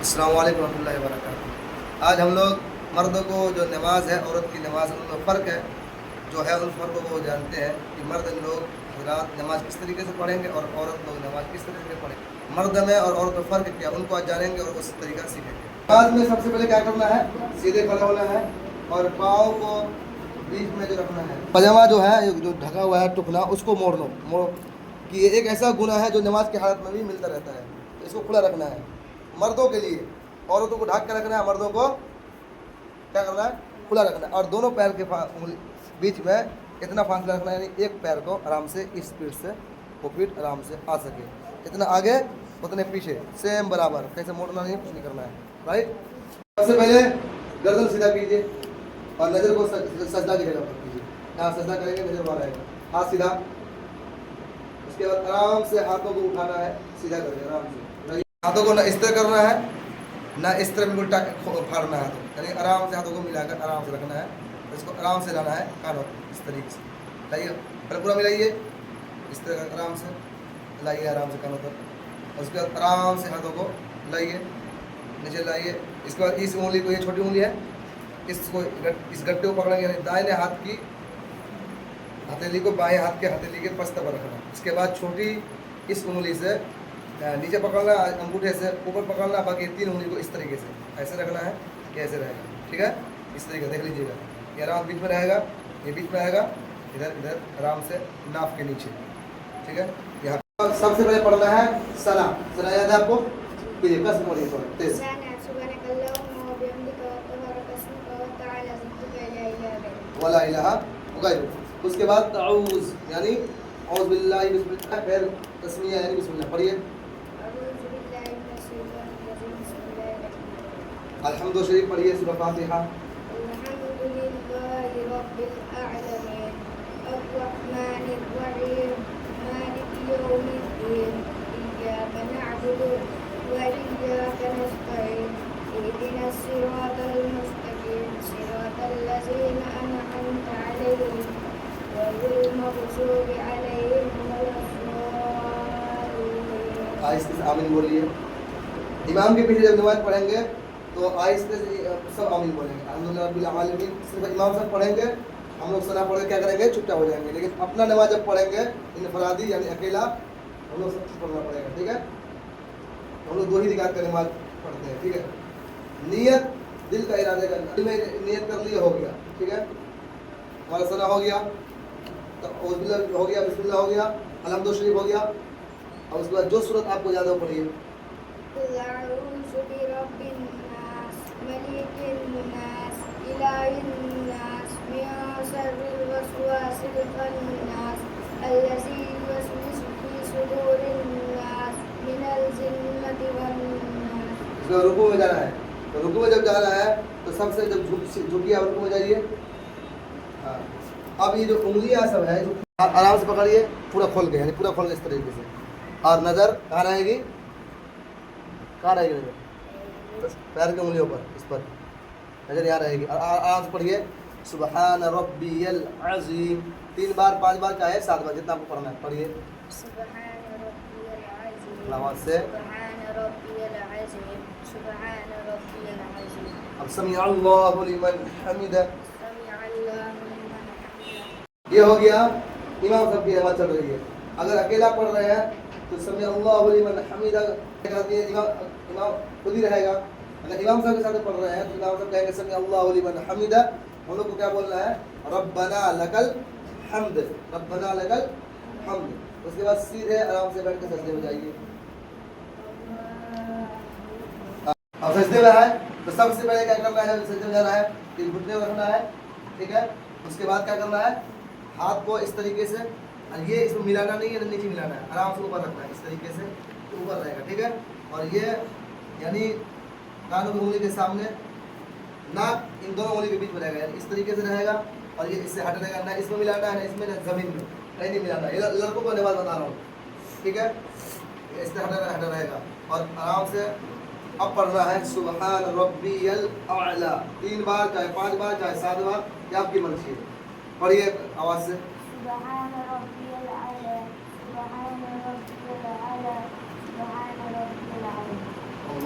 السلام علیکم ورحمۃ اللہ وبرکاتہ۔ آج ہم لوگ مردوں کو جو نماز ہے عورت کی نماز ان میں فرق ہے جو ہے، ان فرقوں کو جانتے ہیں کہ مرد لوگ حضرات نماز کس طریقے سے پڑھیں گے اور عورت لوگ نماز کس طریقے سے پڑھیں گے، مرد میں اور عورت میں فرق کیا، ان کو آج جانیں گے اور اس طریقہ سیکھیں گے۔ نماز میں سب سے پہلے کیا کرنا ہے، سیدھے کھڑا ہونا ہے اور پاؤں کو بیچ میں جو رکھنا ہے، پاجامہ جو ہے جو ڈھکا ہوا ہے ٹکنا، اس کو موڑ لو کہ یہ ایک ایسا گناہ ہے جو نماز کی حالت میں بھی ملتا رہتا ہے، اس کو کھلا رکھنا ہے مردوں کے لیے، عورتوں کو ڈھک کے رکھنا ہے، مردوں کو کیا کرنا ہے، کھلا رکھنا ہے، اور دونوں پیر کے بیچ میں اتنا فاصلہ رکھنا ہے، یعنی ایک پیر کو آرام سے اس اسپیڈ سے وہ فٹ آرام سے آ سکے، اتنا آگے اتنے پیچھے سیم برابر، کیسے موڑنا نہیں، کچھ نہیں کرنا ہے، رائٹ۔ سب سے پہلے گردن سیدھا کیجیے اور نظر کو سجدہ کی جگہ پر کیجیے، یہاں سجدہ کریں گے نظر باہر آئے گا، ہاتھ سیدھا، اس کے بعد آرام سے ہاتھوں کو اٹھانا ہے، سیدھا کر کے آرام سے، ہاتھوں کو نہ اس طرح کرنا ہے نہ اس طرح بالکل پھاڑنا ہے، یعنی آرام سے ہاتھوں کو ملا کر آرام سے رکھنا ہے، اس کو آرام سے لانا ہے کانوں اس طریقے سے لائیے، پھر پورا ملائیے اس طرح آرام سے لائیے، آرام سے کانوں پر، اس کے بعد آرام سے ہاتھوں کو لائیے نیچے لائیے، اس کے بعد اس انگلی کو، یہ چھوٹی انگلی ہے، اس کو اس گٹے کو پکڑیں گے، یعنی دائیں ہاتھ کی ہتھیلی کو بائیں ہاتھ کے ہتھیلی کے پشت پر رکھنا، اس کے بعد چھوٹی اس انگلی سے نیچے پکڑنا، انگوٹھے سے اوپر پکڑنا، باقی تین انگلی کو اس طریقے سے ایسے رکھنا ہے کہ ایسے رہے گا، ٹھیک ہے، اس طریقے دیکھ لیجیے گا، یہ آرام بیچ میں رہے گا، یہ بیچ میں آئے گا، ادھر ادھر آرام سے ناف کے نیچے، ٹھیک ہے۔ یہاں سب سے پہلے پڑھنا ہے سلام، سلام یاد ہے آپ کو، پیجیے کس پڑھیے تھوڑا تیز، ولا الہ غیرہ، اس کے بعد تعوذ یعنی اعوذ باللہ، بسم اللہ، پھر تسمیہ یعنی بسم اللہ، پڑھیے الحمد شریف، پڑھیے سورہ فاتحہ، الحمد للہ رب العالمین الرحمن الرحیم مالک یوم الدین ایاک نعبد و ایاک نستعین اهدنا الصراط المستقیم صراط الذین انعمت علیہم غیر المغضوب علیہم ولا الضالین۔ آہستہ سے آمین بولیے، امام کے پیچھے جب نماز پڑھیں گے تو آہستہ سے سب آمین بولیں گے، الحمدللہ رب العالمین، صرف امام صاحب پڑھیں گے، ہم لوگ سنا پڑھ کے کیا کریں گے، چپ چاپ ہو جائیں گے، لیکن اپنا نماز جب پڑھیں گے انفرادی یعنی اکیلا، ہم لوگ سب پڑھنا پڑے گا، ٹھیک ہے، ہم لوگ دو ہی رکعت کا نماز پڑھتے ہیں، ٹھیک ہے۔ نیت دل کا ارادہ کرنا، دل میں نیت کر لیا ہو گیا، ٹھیک ہے، ہمارا سنا ہو گیا، تو اعوذ باللہ ہو گیا، بسم اللہ ہو گیا، الحمد شریف ہو گیا، اور اس کے بعد جو صورت آپ کو یاد ہو پڑھیے، قل اعوذ برب الناس ملک الناس الہ الناس من شر الوسواس الخناس الذی یوسوس فی صدور الناس من الجنۃ والناس۔ اس کا رکوع میں جانا ہے، تو رکوع میں جب جانا ہے تو سب سے جب جھکیے آپ رکوع میں جائیے، ہاں، اب یہ جو انگلیاں سب ہے آرام سے پکڑیے، پورا کھول کے، یعنی پورا کھول کے اس طریقے سے، اور نظر کہاں رہے گی، کہاں رہے گی نظر، پیر کی انگلیوں پر، اس پر نظر یہاں رہے گی، اور آرام سے پڑھیے سبحان ربی العظیم، 3 بار 5 بار چاہے 7 بار جتنا آپ کو پڑھنا ہے پڑھیے، سبحان ربی العظیم، آواز سے، سبحان ربی العظیم، سبحان ربی العظیم۔ اب سمیع اللہ لمن حمدہ، سمع اللہ لمن حمدہ۔ یہ ہو گیا امام صاحب کی نماز چل رہی ہے، اگر اکیلا پڑھ رہے ہیں تو سمیع اللہ لمن حمدہ کہتے ہیں، امام خود ہی رہے گا، اگر امام صاحب کے ساتھ پڑھ رہے ہیں تو امام صاحب کہیں گے سمیع اللہ لمن حمدہ، ہم لوگ کو کیا بولنا ہے، ربنا لک الحمد، ربنا لک الحمد، اس کے بعد سیدھے آرام سے بیٹھ کے سجدے میں جائیے، اب سجدے میں ہے تو سب سے پہلے کیا کرنا ہے، جب سجدے میں جانا ہے کہ گھٹنے کو رکھنا ہے، ٹھیک ہے، اس کے بعد کیا کرنا ہے، ہاتھ کو اس طریقے سے، یہ اس میں ملانا نہیں ہے، نیچے ملانا ہے، آرام سے اوپر رکھنا ہے اس طریقے سے، اوپر رہے گا، ٹھیک ہے، اور یہ یعنی کانوں کی انگلی کے سامنے، ناک ان دونوں انگلی کے بیچ میں رہے گا، یعنی اس طریقے سے رہے گا، اور یہ اس سے ہٹنے کا، نہ اس میں ملانا ہے نہ اس میں، نہ زمین میں، کہیں نہیں ملانا، یہ لڑکوں کو نماز بتا رہا ہوں، ٹھیک ہے، اس سے ہٹا رہے گا، اور آرام سے اب پڑھنا ہے سبحان ربی الاعلی، 3 بار چاہے 5 بار چاہے 7 بار، یہ آپ کی مرضی ہے، پڑھیے آواز سے، سبحان ربی الاعلی، سبحان ربی الاعلی، سبحان ربی الاعلی۔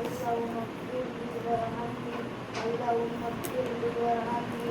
اللهم اغفر لي وارحمني اللهم اغفر لي وارحمني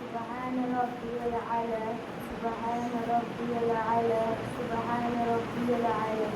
سبحان ربي الأعلى سبحان ربي الأعلى سبحان ربي الأعلى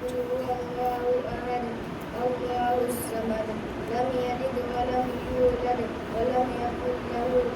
قل هو الله أحد الله الصمد لم يلد ولم يولد ولم يكن له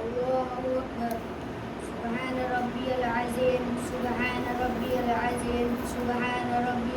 الله أكبر سبحان ربي العظيم سبحان ربي العظيم سبحان ربي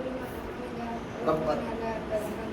لمن حمده ربنا ربنا لك الحمد।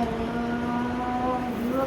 الله أكبر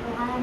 سبحان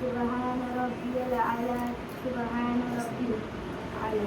سبحان ربي الأعلى سبحان ربي الأعلى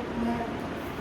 أكبر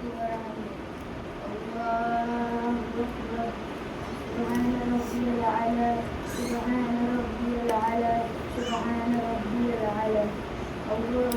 لي وارحمني الله أكبر سبحان ربي الأعلى سبحان ربي الأعلى سبحان ربي الأعلى الله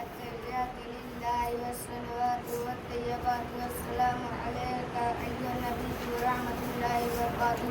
التحيات لله والصلوات والطيبات والسلام عليك أيها النبي ورحمة الله وبركاته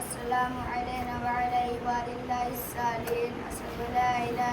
السلام علينا وعلى عباد الله الصالحين أشهد أن لا إله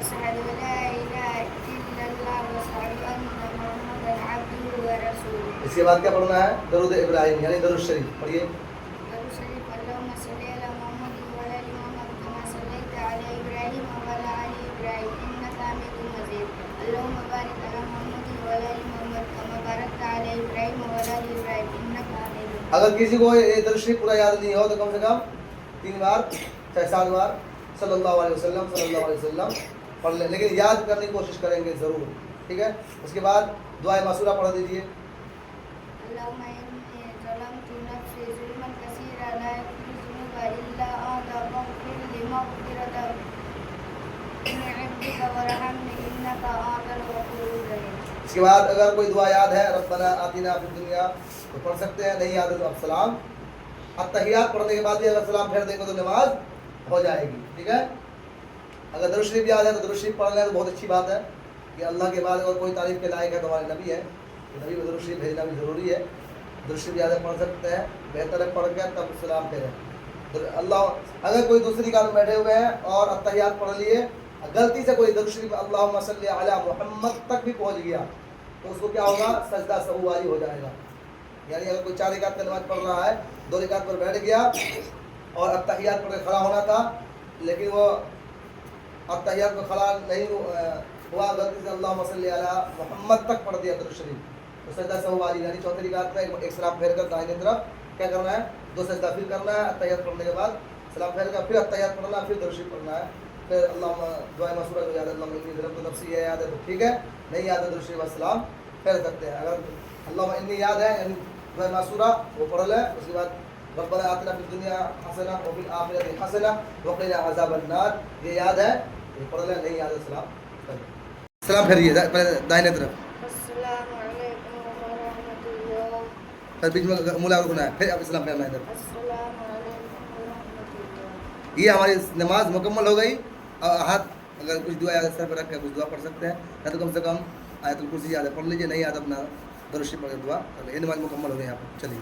أشهد أن لا إله إلا الله وأشهد أن محمدا عبده ورسوله ورسوله. اس کے بعد کیا پڑھنا ہے؟ درود ابراہیم یعنی درود شریف پڑھیے. درود شریف. اللهم صل على محمد وعلى ال محمد كما صليت على ابراهيم وعلى ال ابراهيم انك حميد مجيد. اللهم بارك على محمد وعلى ال محمد كما باركت على ابراهيم وعلى ال ابراهيم انك حميد مجيد. اگر کسی کو یہ درود شریف پورا یاد نہیں ہو تو کم سے کم 3 بار چاہے 7 بار صلی اللہ علیہ وسلم پڑھ لیں، لیکن یاد کرنے کی کوشش کریں گے ضرور. ٹھیک ہے. اس کے بعد دعائے معصورہ پڑھ دیجیے. اللهم إني ظلمت نفسي ظلما كثيرا لا يغفر الذنوب إلا أنت فاغفر لي مغفرة من عندك وارحمني إنك أنت الغفور الرحيم. اس کے بعد اگر کوئی دعا یاد ہے ربنا آتنا فی الدنیا تو پڑھ سکتے ہیں، نہیں یاد ہے تو اب سلام. التحیات پڑھنے کے بعد بھی اگر سلام پھیر دیں گے تو نماز ہو جائے گی. ٹھیک ہے. اگر درود شریف یاد ہے تو درود شریف پڑھ لیں تو بہت اچھی بات ہے کہ اللہ کے بعد اگر کوئی تعریف کے لائق ہے تو ہمارے نبی ہے، نبی کو درود شریف بھیجنا بھی ضروری ہے. درود شریف یاد پڑھ سکتے ہیں، بہتر ہے پڑھ کے تب سلام پھیریں. اللہ اگر کوئی دوسری کام بیٹھے ہوئے ہیں اور التحیات پڑھ لیے، غلطی سے کوئی درود شریف اللہم صلی علی محمد تک بھی پہنچ گیا تو اس کو کیا ہوگا؟ سجدہ سہو والی ہو جائے گا. یعنی اگر کوئی 4 رکعت کا نماز پڑھ رہا ہے، 2 رکعت پر بیٹھ گیا اور التحیات پڑھ کے کھڑا ہونا تھا لیکن وہ التحیات کو کھڑا نہیں ہوا، غلطی سے اللہم صلی علی محمد تک پڑھ دیا درود شریف تو سجدہ سہو والی یعنی 4 رکعت میں ایک سلام پھیر کر دائیں طرف کیا کرنا ہے؟ 2 سجدہ پھر کرنا ہے. التحیات پڑھنے کے بعد سلام پھیر کر پھر التحیات پڑھنا ہے، پھر درود شریف پڑھنا ہے. پھر اللہم دعائے معصورہ جو یاد ہے اللہم انی ظلمت نفسی ہے یاد ہے تو ٹھیک ہے، نہیں یاد ہے درود شریف السلام پھیر سکتے ہیں. اگر اللہم انی یاد ہے یعنی دعائے معصورہ وہ پڑھ لیں. اس کے بعد ربنا آتنا فی الدنیا حسنہ وفی الآخرۃ حسنہ وقنا عذاب النار یہ یاد ہے یہ پڑھ لیں، نہیں یاد ہے سلام پھیریے دائیں طرف. السلام علیکم ورحمۃ اللہ. پھر بیچ میں مولا رکنا ہے، پھر اب اسلام پھیرنا ہے. السلام علیکم ورحمۃ اللہ. یہ ہماری نماز مکمل ہو گئی. اور ہاتھ اگر کچھ دعا یاد سر پہ رکھ کے کچھ دعا پڑھ سکتے ہیں یا تو کم سے کم آیت الکرسی یاد ہے پڑھ لیجیے، نہیں یاد اپنا درود شریف پڑھ کے دعا. یہ نماز مکمل ہو گئی. یہاں پر چلیے.